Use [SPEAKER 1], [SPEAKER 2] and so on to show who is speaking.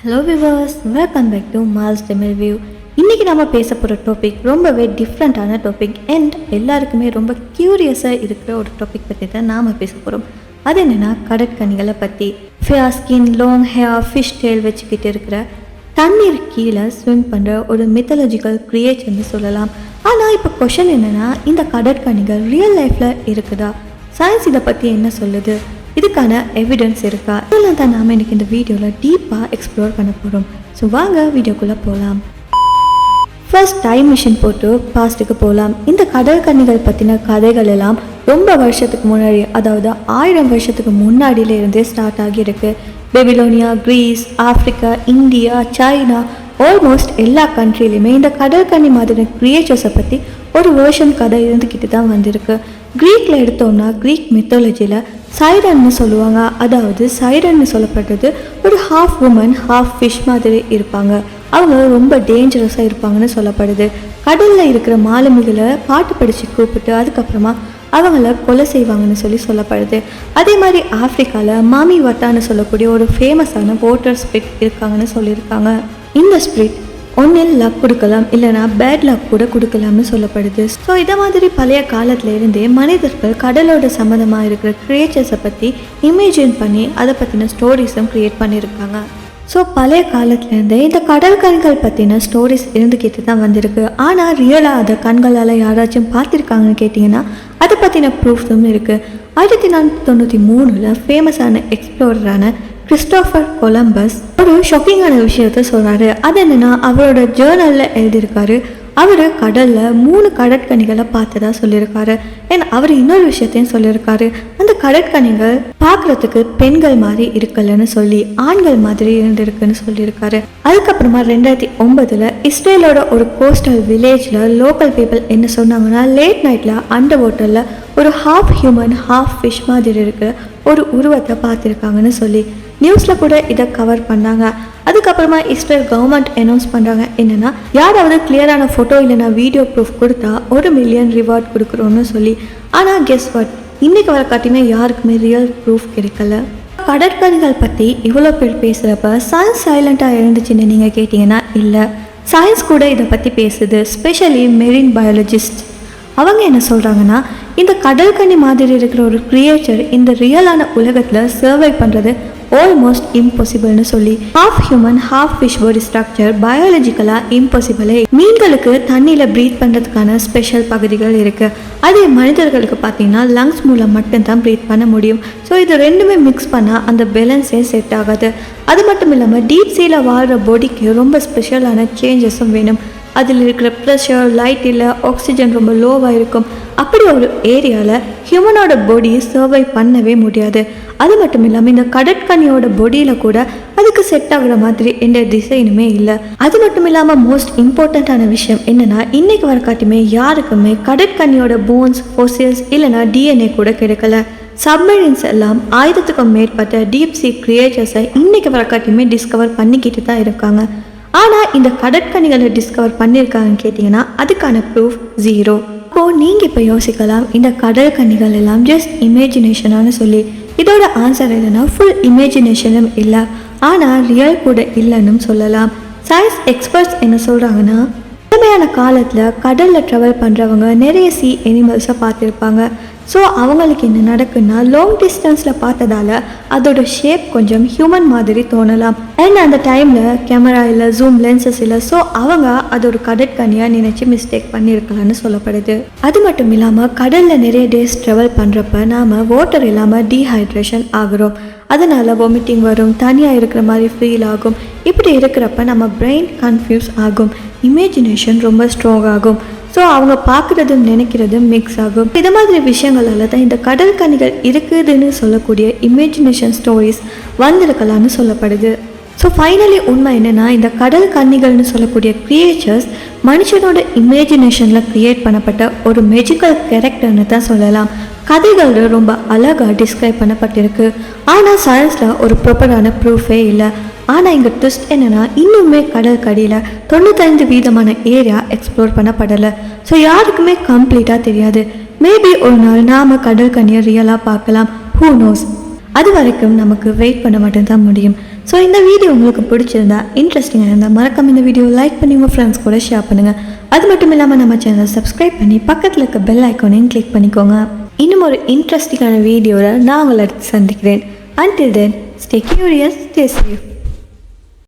[SPEAKER 1] Hello viewers, welcome back to Mals Tamil view. இன்றைக்கி நம்ம பேச போகிற டாபிக் ரொம்பவே டிஃப்ரெண்ட்டான டாபிக் அண்ட் எல்லாருக்குமே ரொம்ப க்யூரியஸாக இருக்கிற ஒரு டாபிக் பற்றி தான் நாம் பேச போகிறோம். அது என்னென்னா கடற்கனிகளை பற்றி. Fair skin, long hair, fish tail வச்சுக்கிட்டு இருக்கிற தண்ணீர் கீழே ஸ்விம் பண்ணுற ஒரு மித்தாலஜிக்கல் கிரியேச்சர்னு சொல்லலாம். ஆனால் இப்போ கொஷன் என்னென்னா, இந்த கடற்கனிகள் ரியல் லைஃப்பில் இருக்குதா? சயின்ஸ் இதை பற்றி என்ன சொல்லுது? இதுக்கான எவிடன்ஸ் இருக்கா? இதெல்லாம் தான் நாம் இன்றைக்கி இந்த வீடியோவில் டீப்பாக எக்ஸ்ப்ளோர் பண்ண போகிறோம். ஸோ வாங்க வீடியோக்குள்ளே போகலாம். ஃபர்ஸ்ட் டைம் மிஷின் போட்டு பாஸ்ட்டுக்கு போகலாம். இந்த கடற்கன்னிகள் பற்றின கதைகள் எல்லாம் ரொம்ப வருஷத்துக்கு முன்னாடி, அதாவது 1000 வருஷத்துக்கு முன்னாடியிலேருந்தே ஸ்டார்ட் ஆகியிருக்கு. Babylonia, Greece, Africa, India, China, almost எல்லா கண்ட்ரிலையுமே இந்த கடற்கன்னி மாதிரி கிரியேச்சர்ஸை பற்றி ஒரு வேர்ஷன் கதை இருந்துக்கிட்டு தான் வந்திருக்கு. க்ரீக்கில் எடுத்தோம்னா, க்ரீக் மித்தாலஜியில் சைரன்னு சொல்லுவாங்க. அதாவது சைரன்னு சொல்லப்பட்டது ஒரு ஹாஃப் உமன் ஹாஃப் ஃபிஷ் மாதிரி இருப்பாங்க. அவங்க ரொம்ப டேஞ்சரஸாக இருப்பாங்கன்னு சொல்லப்படுது. கடலில் இருக்கிற மாலுமிகளை பாட்டு படித்து கூப்பிட்டு அதுக்கப்புறமா அவங்கள கொலை செய்வாங்கன்னு சொல்லப்படுது. அதே மாதிரி ஆஃப்ரிக்காவில் மாமி வட்டான்னு சொல்லக்கூடிய ஒரு ஃபேமஸான வாட்டர் ஸ்பிரிட் இருக்காங்கன்னு சொல்லியிருக்காங்க. இந்த ஸ்பிரிட் ஒன்றில் லக் கொடுக்கலாம், இல்லைனா பேட் லக் கூட கொடுக்கலாம்னு சொல்லப்படுது. ஸோ இதை மாதிரி பழைய காலத்தில் இருந்தே மனிதர்கள் கடலோட சம்மந்தமாக இருக்கிற கிரியேச்சர்ஸை பற்றி இமேஜின் பண்ணி அதை பற்றின ஸ்டோரிஸும் க்ரியேட் பண்ணியிருக்காங்க. ஸோ பழைய காலத்துலேருந்தே இந்த கடல் கண்கள் பற்றின ஸ்டோரிஸ் இருந்துக்கிட்டு தான் வந்திருக்கு. ஆனால் ரியலாக அதை கண்களால் யாராச்சும் பார்த்துருக்காங்கன்னு கேட்டிங்கன்னா அதை பற்றின ப்ரூஃப்ஸும் இருக்குது. 1493 ஃபேமஸான எக்ஸ்ப்ளோரரான கிறிஸ்டோஃபர் கொலம்பஸ் ஒரு ஷாக்கிங்கான விஷயத்த சொல்கிறாரு. அது என்னென்னா, அவரோட ஜேர்னலில் எழுதியிருக்காரு. அவர் கடலில் 3 கடற்கனிகளை பார்த்ததா சொல்லியிருக்காரு. ஏன்னா அவர் இன்னொரு விஷயத்தையும் சொல்லியிருக்காரு. அந்த கடற்கனிகள் பார்க்குறதுக்கு பெண்கள் மாதிரி இருக்கலன்னு சொல்லி ஆண்கள் மாதிரி இருந்திருக்குன்னு சொல்லியிருக்காரு. அதுக்கப்புறமா 2009 இஸ்ரேலோட ஒரு கோஸ்டல் வில்லேஜில் லோக்கல் பீப்புள் என்ன சொன்னாங்கன்னா, லேட் நைட்டில் அண்டர் வாட்டரில் ஒரு ஹாஃப் ஹியூமன் ஹாஃப் ஃபிஷ் மாதிரி இருக்கிற ஒரு உருவத்தை பார்த்துருக்காங்கன்னு சொல்லி நியூஸில் கூட இதை கவர் பண்ணாங்க. அதுக்கப்புறமா இஸ்ரேல் கவர்மெண்ட் அனௌன்ஸ் பண்ணுறாங்க, என்னென்னா யாராவது கிளியரான ஃபோட்டோ இல்லைனா வீடியோ ப்ரூஃப் கொடுத்தா $1 மில்லியன் ரிவார்ட் கொடுக்குறோன்னு சொல்லி. ஆனால் கெஸ் வாட், இன்றைக்கி வர காட்டியுமே யாருக்குமே ரியல் ப்ரூஃப் கிடைக்கல. கடற்கனிகள் பற்றி இவ்வளோ பேர் பேசுகிறப்ப சயின்ஸ் சைலண்ட்டாக இருந்துச்சுன்னு நீங்கள் கேட்டிங்கன்னா இல்லை, சயின்ஸ் கூட இதை பற்றி பேசுது. ஸ்பெஷலி மெரின் பயாலஜிஸ்ட் அவங்க என்ன சொல்கிறாங்கன்னா, இந்த கடற்கன்னி மாதிரி இருக்கிற ஒரு கிரியேச்சர் இந்த ரியலான உலகத்தில் சர்வை பண்ணுறது ஆல்மோஸ்ட் இம்பாசிபிள்னு சொல்லி. Half human half fish body structure பயாலஜிக்கலாக இம்பாசிபிளே. மீன்களுக்கு தண்ணியில் ப்ரீத் பண்ணுறதுக்கான ஸ்பெஷல் பகுதிகள் இருக்குது. அதே மனிதர்களுக்கு பார்த்தீங்கன்னா லங்ஸ் மூலம் மட்டும்தான் ப்ரீத் பண்ண முடியும். ஸோ இது ரெண்டுமே மிக்ஸ் பண்ணால் அந்த பேலன்ஸே செட் ஆகாது. அது மட்டும் இல்லாமல் டீப் சீயில் வாழ்கிற பாடிக்கு ரொம்ப ஸ்பெஷலான சேஞ்சஸும் வேணும். அதில் இருக்கிற ப்ரெஷர், லைட் இல்லை, ஆக்சிஜன் ரொம்ப லோவாக இருக்கும். அப்படி ஒரு ஏரியாவில் ஹியூமனோட பாடி சர்வை பண்ணவே முடியாது. அது மட்டும் இல்லாமல் இந்த கடற்கனியோட பாடியில் கூட அதுக்கு செட் ஆகுற மாதிரி எந்த டிசைனுமே இல்லை. அது மட்டும் இல்லாமல் மோஸ்ட் இம்பார்ட்டண்ட்டான விஷயம் என்னென்னா, இன்றைக்கு வர காட்டியுமே யாருக்குமே கடற்கனியோட போன்ஸ், ஃபோசில்ஸ் இல்லைனா டிஎன்ஏ கூட கிடைக்கல. சப்மரீன்ஸ் எல்லாம் 1000க்கும் மேற்பட்ட டீப் சீ கிரியேச்சர்ஸை இன்றைக்கு வர காட்டியுமே டிஸ்கவர் பண்ணிக்கிட்டு தான் இருக்காங்க. ஆனால் இந்த கடற்கனிகளை டிஸ்கவர் பண்ணியிருக்காங்கன்னு கேட்டிங்கன்னா அதுக்கான ப்ரூஃப் 0. அப்போது நீங்கள் இப்போ யோசிக்கலாம், இந்த கடற்கனிகள் எல்லாம் ஜஸ்ட் இமேஜினேஷனானு சொல்லி. இதோட ஆன்சர் என்னென்னா, ஃபுல் இமேஜினேஷனும் இல்லை, ஆனால் ரியல் கூட இல்லைன்னு சொல்லலாம். சயின்ஸ் எக்ஸ்பர்ட்ஸ் என்ன சொல்கிறாங்கன்னா, பழமையான காலத்தில் கடலில் ட்ராவல் பண்ணுறவங்க நிறைய சீ அனிமல்ஸை பார்த்துருப்பாங்க. ஸோ அவங்களுக்கு என்ன நடக்குன்னா, லாங் டிஸ்டன்ஸில் பார்த்ததால அதோட ஷேப் கொஞ்சம் ஹியூமன் மாதிரி தோணலாம். அண்ட் அந்த டைமில் கேமரா இல்லை, ஜூம் லென்சஸ் இல்லை. ஸோ அவங்க அது ஒரு கடற்கனியாக நினச்சி மிஸ்டேக் பண்ணியிருக்கலான்னு சொல்லப்படுது. அது மட்டும் இல்லாமல் கடலில் நிறைய டேஸ் ட்ராவல் பண்ணுறப்ப நாம் வாட்டர் இல்லாமல் டீஹைட்ரேஷன் ஆகிறோம். அதனால் வாமிட்டிங் வரும், தனியாக இருக்கிற மாதிரி ஃபீல் ஆகும். இப்படி இருக்கிறப்ப நம்ம பிரெயின் கன்ஃபியூஸ் ஆகும், இமேஜினேஷன் ரொம்ப ஸ்ட்ராங் ஆகும். ஸோ அவங்க பார்க்குறதும் நினைக்கிறதும் மிக்ஸ் ஆகும். இது மாதிரி விஷயங்களால் தான் இந்த கடற்கனிகள் இருக்குதுன்னு சொல்லக்கூடிய இமேஜினேஷன் ஸ்டோரிஸ் வந்திருக்கலான்னு சொல்லப்படுது. ஸோ ஃபைனலி உண்மை என்னென்னா, இந்த கடல் கன்னிகள்னு சொல்லக்கூடிய கிரியேச்சர்ஸ் மனுஷனோட இமேஜினேஷனில் க்ரியேட் பண்ணப்பட்ட ஒரு மேஜிக்கல் கேரக்டர்னு தான் சொல்லலாம். கதைகள் ரொம்ப அழகாக டிஸ்கிரைப் பண்ணப்பட்டிருக்கு. ஆனால் சயின்ஸில் ஒரு ப்ராப்பரான ப்ரூஃபே இல்லை. ஆனால் இங்கே ட்விஸ்ட் என்னென்னா, இன்னுமே கடல் கடியில் 95% ஏரியா எக்ஸ்ப்ளோர் பண்ணப்படலை. ஸோ யாருக்குமே கம்ப்ளீட்டாக தெரியாது. மேபி ஒரு நாள் நாம் கடல் கனியை ரியலாக பார்க்கலாம். Who knows. அது வரைக்கும் நமக்கு வெயிட் பண்ண மட்டும்தான் முடியும். ஸோ இந்த வீடியோ உங்களுக்கு பிடிச்சிருந்தா இன்ட்ரெஸ்டிங்காக இருந்தால் மறக்காம இந்த வீடியோ லைக் பண்ணி உங்கள் ஃப்ரெண்ட்ஸ் கூட ஷேர் பண்ணுங்கள். அது மட்டும் இல்லாமல் நம்ம சேனலை சப்ஸ்கிரைப் பண்ணி பக்கத்தில் இருக்க பெல் ஐக்கானையும் கிளிக் பண்ணிக்கோங்க. இன்னும் ஒரு இன்ட்ரெஸ்டிங்கான வீடியோவில் நான் உங்களை அடுத்து சந்திக்கிறேன். Until then, stay curious, stay safe.